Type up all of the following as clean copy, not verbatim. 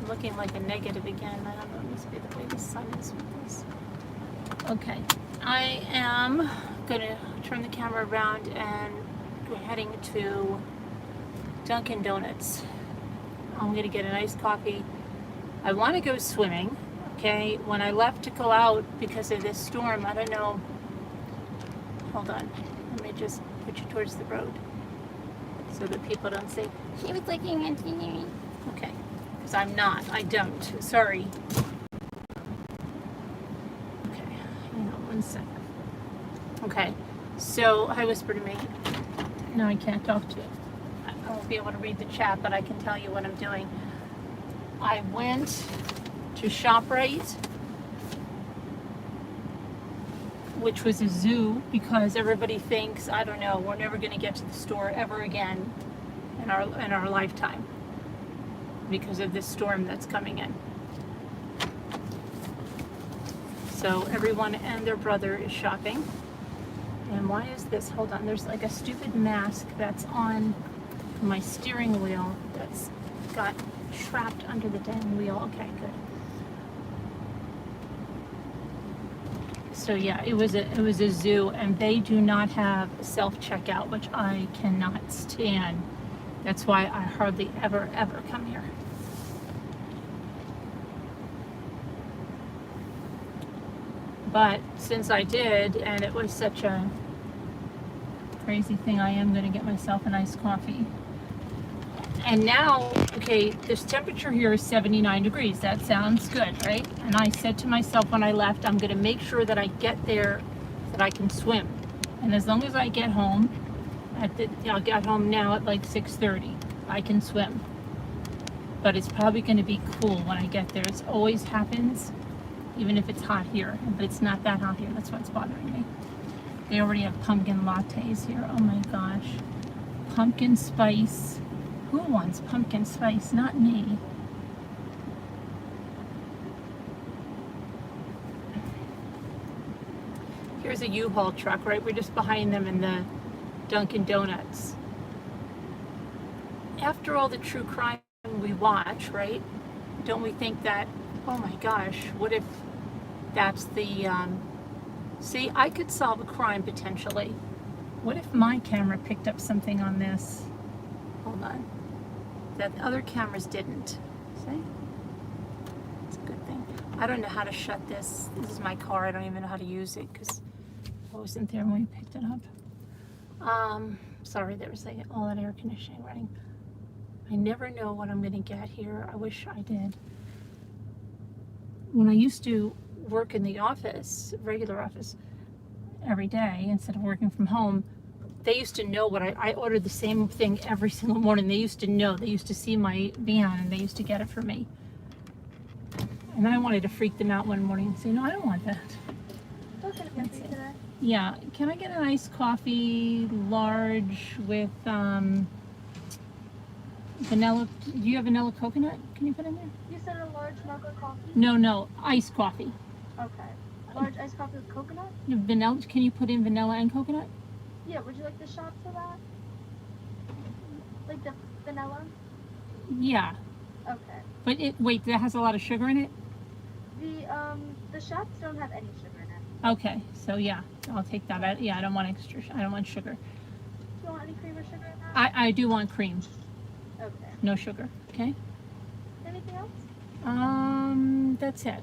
looking like a negative again. I don't know, it must be the way the sun is with this. Okay, I am going to turn the camera around and we're heading to Dunkin' Donuts. I'm going to get an iced coffee. I want to go swimming, okay? When I left to go out because of this storm, I don't know. Hold on. Let me just put you towards the road so that people don't say, she was looking at me. Okay, because I'm not. I don't. Sorry. Okay, hang on 1 second. Okay, so I whisper to me. No, I can't talk to you. I won't be able to read the chat, but I can tell you what I'm doing. I went to ShopRite, which was a zoo, because everybody thinks, I don't know, we're never going to get to the store ever again in our lifetime because of this storm that's coming in. So everyone and their brother is shopping. And why is this? Hold on, there's like a stupid mask that's on my steering wheel that's got trapped under the dang wheel. Okay, good. So yeah, it was a zoo, and they do not have self-checkout, which I cannot stand. That's why I hardly ever come here. But since I did, and it was such a crazy thing, I am going to get myself an iced coffee. And now, okay, this temperature here is 79 degrees. That sounds good, right? And I said to myself when I left, I'm going to make sure that I get there that I can swim. And as long as I get home, I'll get home now at like 6:30, I can swim. But it's probably going to be cool when I get there. It always happens, even if it's hot here. But it's not that hot here. That's what's bothering me. They already have pumpkin lattes here. Oh my gosh. Pumpkin spice. Who wants pumpkin spice? Not me. Here's a U-Haul truck, right? We're just behind them in the Dunkin' Donuts. After all the true crime we watch, right? Don't we think that, oh my gosh, what if that's the, see, I could solve a crime potentially. What if my camera picked up something on this? Hold on. That other cameras didn't. See? It's a good thing. I don't know how to shut this. This is my car. I don't even know how to use it because I wasn't there when we picked it up. Sorry, there was like all that air conditioning running. I never know what I'm going to get here. I wish I did. When I used to work in the office, regular office, every day instead of working from home, they used to know what I ordered the same thing every single morning. They used to know. They used to see my van and they used to get it for me. And then I wanted to freak them out one morning and say, no, I don't want that. What can I get for you today? Yeah, can I get an iced coffee, large, with vanilla? Do you have vanilla coconut? Can you put in there? You said a large mocha coffee? No, iced coffee. Okay. Large iced coffee with coconut? Vanilla, can you put in vanilla and coconut? Yeah, would you like the shot for that? Like the vanilla? Yeah. Okay. But wait, that has a lot of sugar in it? The shots don't have any sugar in it. Okay, so yeah, I'll take that. I don't want extra, I don't want sugar. Do you want any cream or sugar in that? I do want cream. Okay. No sugar, okay? Anything else? That's it.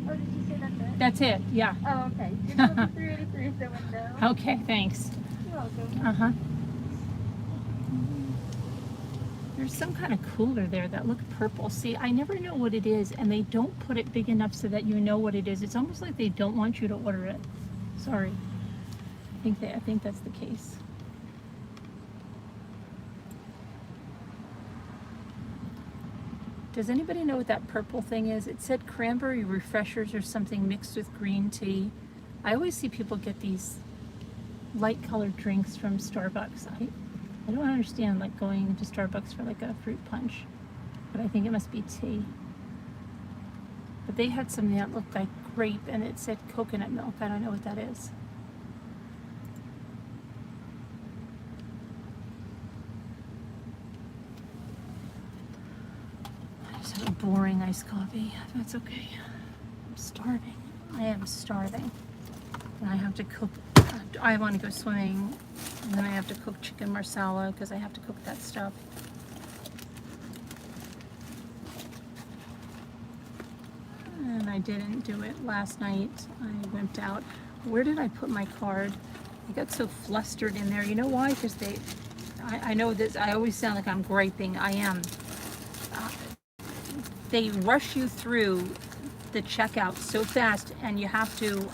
Oh, did you say that's it? That's it, yeah. Oh, okay. You're looking 383 is the window. Okay, thanks. You're welcome. Uh-huh. There's some kind of cooler there that looked purple. See, I never know what it is, and they don't put it big enough so that you know what it is. It's almost like they don't want you to order it. Sorry. I think that's the case. Does anybody know what that purple thing is? It said cranberry refreshers or something mixed with green tea. I always see people get these light colored drinks from Starbucks. I don't understand like going to Starbucks for like a fruit punch, but I think it must be tea. But they had something that looked like grape and it said coconut milk. I don't know what that is. I just have a boring iced coffee. That's okay. I'm starving. I am starving. And I have to cook. I want to go swimming. And then I have to cook chicken marsala because I have to cook that stuff. And I didn't do it last night. I went out. Where did I put my card? I got so flustered in there. You know why? Because I know this, I always sound like I'm griping. I am. They rush you through the checkout so fast, and you have to,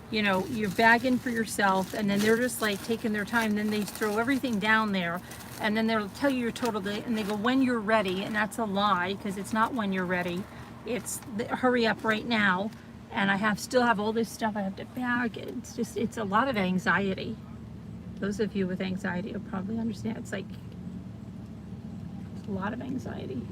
you know, you're bagging for yourself, and then they're just like taking their time. Then they throw everything down there, and then they'll tell you your total day, and they go, when you're ready, and that's a lie, because it's not when you're ready. It's hurry up right now, and I still have all this stuff I have to bag. It's a lot of anxiety. Those of you with anxiety will probably understand. It's like a lot of anxiety.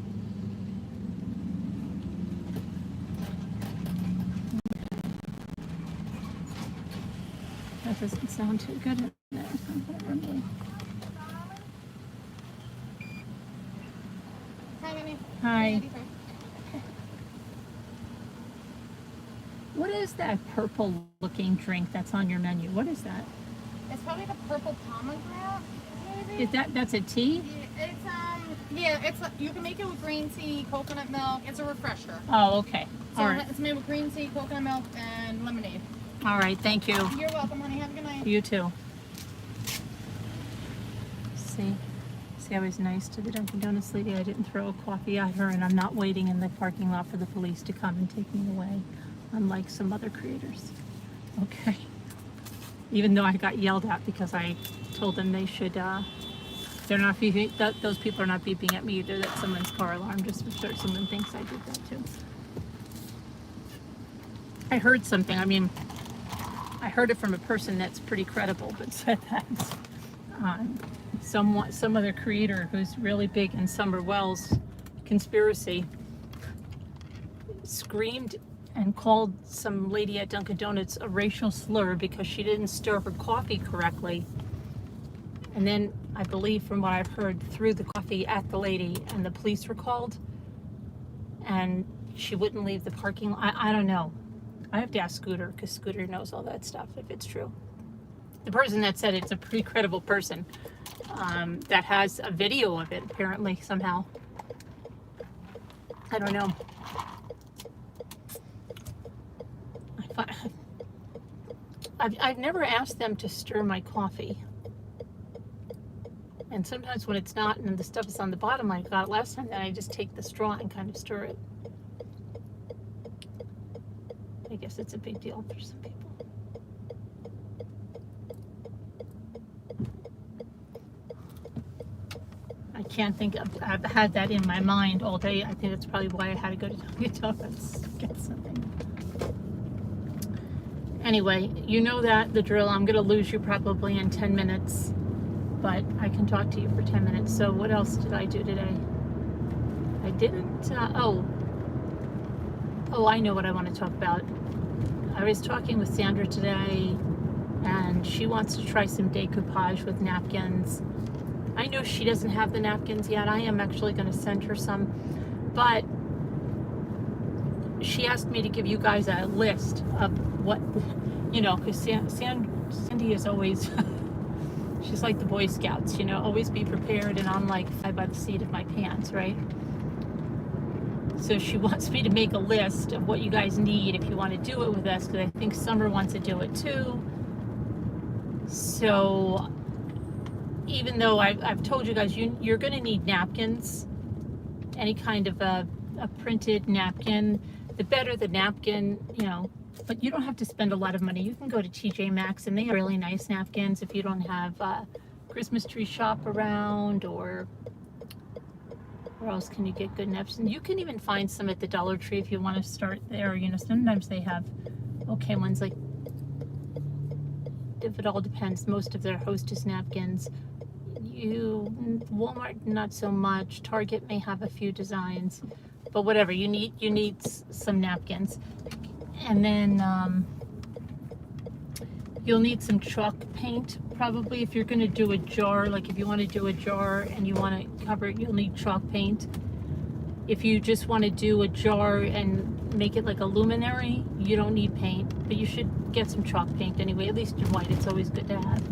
That doesn't sound too good in there. Hi, Mimi. Hi. What is that purple looking drink that's on your menu? What is that? It's probably the purple pomegranate, maybe? Is that's a tea? Yeah, it's you can make it with green tea, coconut milk. It's a refresher. Oh, okay. So All right. it's made with green tea, coconut milk, and lemonade. All right, thank you. You're welcome, honey. Have a good night. You too. See I was nice to the Dunkin' Donuts lady. I didn't throw a coffee at her, and I'm not waiting in the parking lot for the police to come and take me away, unlike some other creators. Okay. Even though I got yelled at because I told them they should, they're not beeping, those people are not beeping at me either. That's someone's car alarm, just for sure someone thinks I did that too. I heard something, I mean, I heard it from a person that's pretty credible, but said that some other creator who's really big in Summer Wells conspiracy screamed and called some lady at Dunkin' Donuts a racial slur because she didn't stir her coffee correctly. And then, I believe from what I've heard, threw the coffee at the lady, and the police were called, and she wouldn't leave the parking lot. I don't know. I have to ask Scooter, because Scooter knows all that stuff, if it's true. The person that said it's a pretty credible person that has a video of it, apparently, somehow. I don't know. I've never asked them to stir my coffee. And sometimes when it's not and the stuff is on the bottom like I got last time, then I just take the straw and kind of stir it. I guess it's a big deal for some people. I can't think of, I've had that in my mind all day. I think that's probably why I had to go to Dunkin' Donuts to get something. Anyway, you know that, the drill. I'm going to lose you probably in 10 minutes, but I can talk to you for 10 minutes. So what else did I do today? I didn't, oh, I know what I want to talk about. I was talking with Sandra today, and she wants to try some decoupage with napkins. I know she doesn't have the napkins yet. I am actually going to send her some, but she asked me to give you guys a list of what, you know, because Sandy is always, she's like the Boy Scouts, you know, always be prepared, and I'm like fly by the seat of my pants, right? So she wants me to make a list of what you guys need if you want to do it with us, because I think Summer wants to do it too. So even though I've told you guys you're going to need napkins, any kind of a printed napkin, the better the napkin, you know, but you don't have to spend a lot of money. You can go to TJ Maxx and they have really nice napkins if you don't have a Christmas tree shop around, or where else can you get good napkins? You can even find some at the Dollar Tree if you want to start there. You know, sometimes they have okay ones, like, if it all depends, most of their Hostess napkins. Walmart, not so much. Target may have a few designs. but whatever, you need some napkins. And then you'll need some chalk paint, probably, if you're going to do a jar. Like if you want to do a jar and you want to cover it, you'll need chalk paint. If you just want to do a jar and make it like a luminary, you don't need paint, but you should get some chalk paint anyway, at least in white. It's always good to have.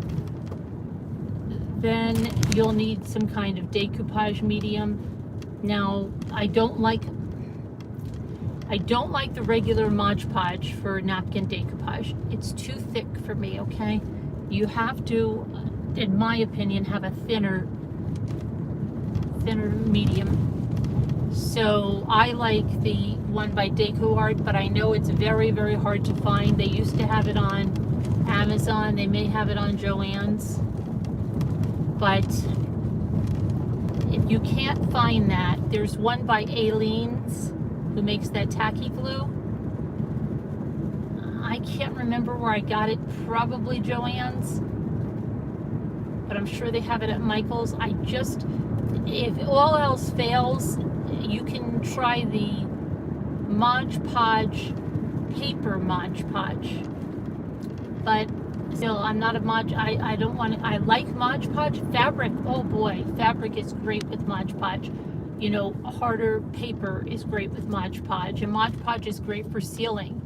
Then you'll need some kind of decoupage medium. Now, I don't like the regular Mod Podge for napkin decoupage. It's too thick for me, okay? You have to, in my opinion, have a thinner medium. So I like the one by Deco Art, but I know it's very, very hard to find. They used to have it on Amazon. They may have it on Joann's. But if you can't find that, there's one by Aileen's, who makes that tacky glue. I can't remember where I got it, probably Joann's, but I'm sure they have it at Michael's. If all else fails, you can try the Mod Podge paper Mod Podge. But still, I'm not a Mod. I don't want to. I like Mod Podge fabric. Oh boy, fabric is great with Mod Podge. You know, harder paper is great with Mod Podge, and Mod Podge is great for sealing.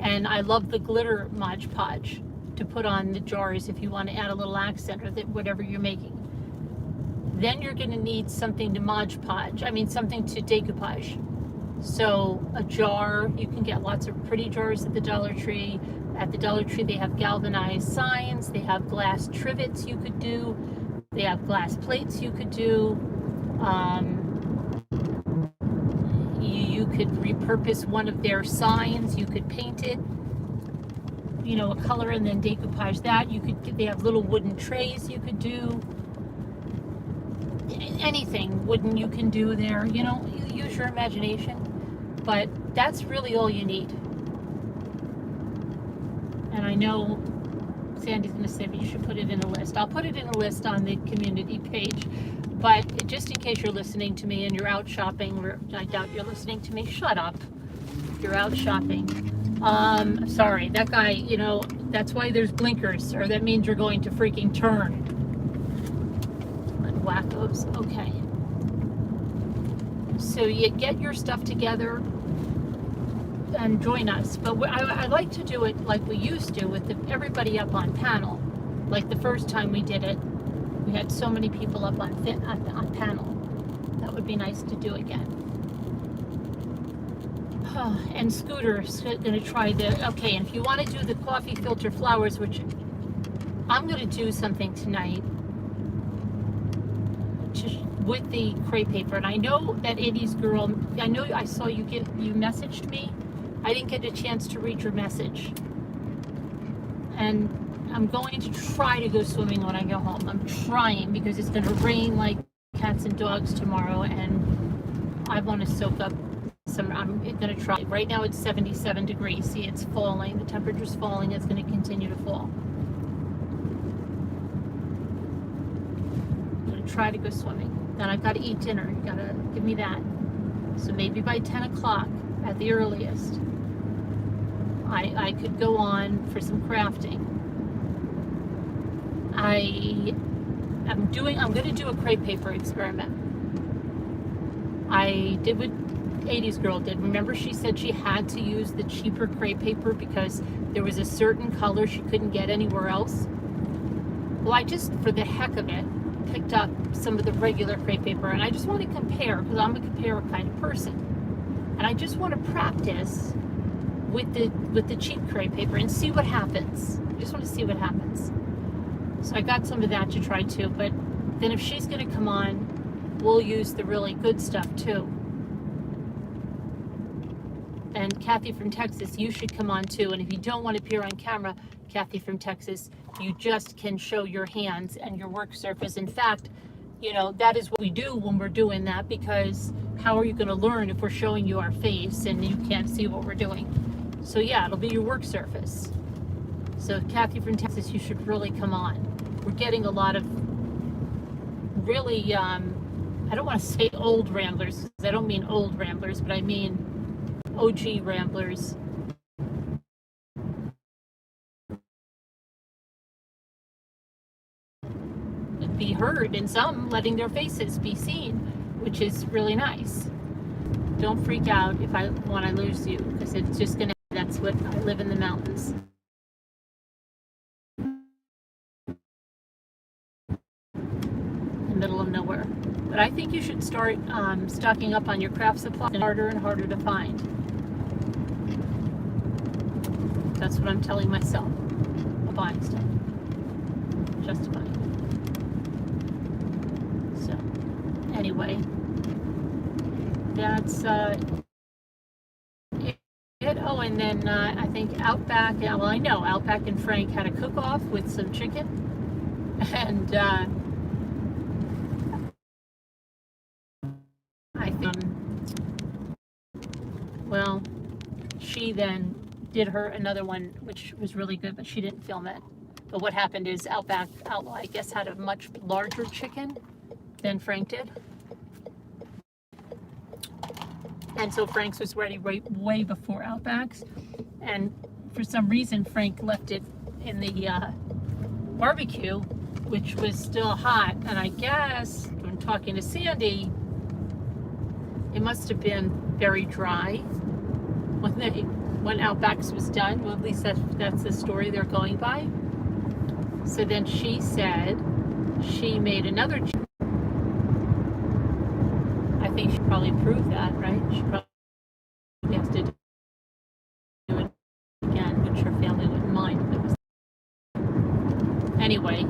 And I love the glitter Mod Podge to put on the jars if you want to add a little accent or whatever you're making. Then you're going to need something to Mod Podge. I mean, something to decoupage. So a jar, you can get lots of pretty jars at the Dollar Tree. At the Dollar Tree, they have galvanized signs. They have glass trivets you could do. They have glass plates you could do. You could repurpose one of their signs. You could paint it, you know, a color, and then decoupage that. They have little wooden trays you could do. Anything wooden you can do there. You know, you use your imagination. But that's really all you need. And I know Sandy's going to say, but you should put it in a list. I'll put it in a list on the community page. But just in case you're listening to me and you're out shopping, or I doubt you're listening to me, shut up. You're out shopping. Sorry, that guy, you know, that's why there's blinkers, or that means you're going to freaking turn. Wackos. Okay. So you get your stuff together and join us. But I like to do it like we used to, with everybody up on panel. Like the first time we did it, we had so many people up on panel. That would be nice to do again. And Scooter's going to try okay, and if you want to do the coffee filter flowers, which I'm going to do something tonight with the crepe paper. And I know that 80s girl, I know I saw you messaged me. I didn't get a chance to read your message. And I'm going to try to go swimming when I go home. I'm trying, because it's going to rain like cats and dogs tomorrow, and I want to soak up some. I'm going to try. Right now it's 77 degrees. See, it's falling. The temperature's falling. It's going to continue to fall. I'm going to try to go swimming. Then I've got to eat dinner. You got to give me that. So maybe by 10 o'clock at the earliest, I could go on for some crafting. I'm going to do a crepe paper experiment. I did what 80s girl did. Remember, she said she had to use the cheaper crepe paper because there was a certain color she couldn't get anywhere else. Well, I just, for the heck of it, picked up some of the regular crepe paper, and I just want to compare, because I'm a compare kind of person. And I just want to practice with the cheap crepe paper and see what happens. I just want to see what happens. So I got some of that to try too, but then if she's going to come on, we'll use the really good stuff too. And Kathy from Texas, you should come on too. And if you don't want to appear on camera, Kathy from Texas, you just can show your hands and your work surface. In fact, you know, that is what we do when we're doing that, because how are you going to learn if we're showing you our face and you can't see what we're doing? So yeah, it'll be your work surface. So Kathy from Texas, you should really come on. We're getting a lot of really I don't want to say old ramblers, because I don't mean old ramblers, but I mean OG ramblers. Be heard, and some letting their faces be seen, which is really nice. Don't freak out when I lose you, because it's just gonna. That's what I live in the mountains. In the middle of nowhere. But I think you should start stocking up on your craft supplies. Harder and harder to find. That's what I'm telling myself. Buying stuff. Justifying. So, anyway, that's it. Oh, and then I think Outback. Well, I know Outback and Frank had a cook-off with some chicken, and I think, well, she then did her another one, which was really good, but she didn't film it. But what happened is Outback, I guess, had a much larger chicken than Frank did. And so Frank's was ready way before Outback's. And for some reason, Frank left it in the barbecue, which was still hot. And I guess, when talking to Sandy, it must have been very dry when Outback's was done. Well, at least that's the story they're going by. So then she said she made another chicken. I think she probably proved that, right? She probably has to do it again, which her family wouldn't mind if it was. Anyway,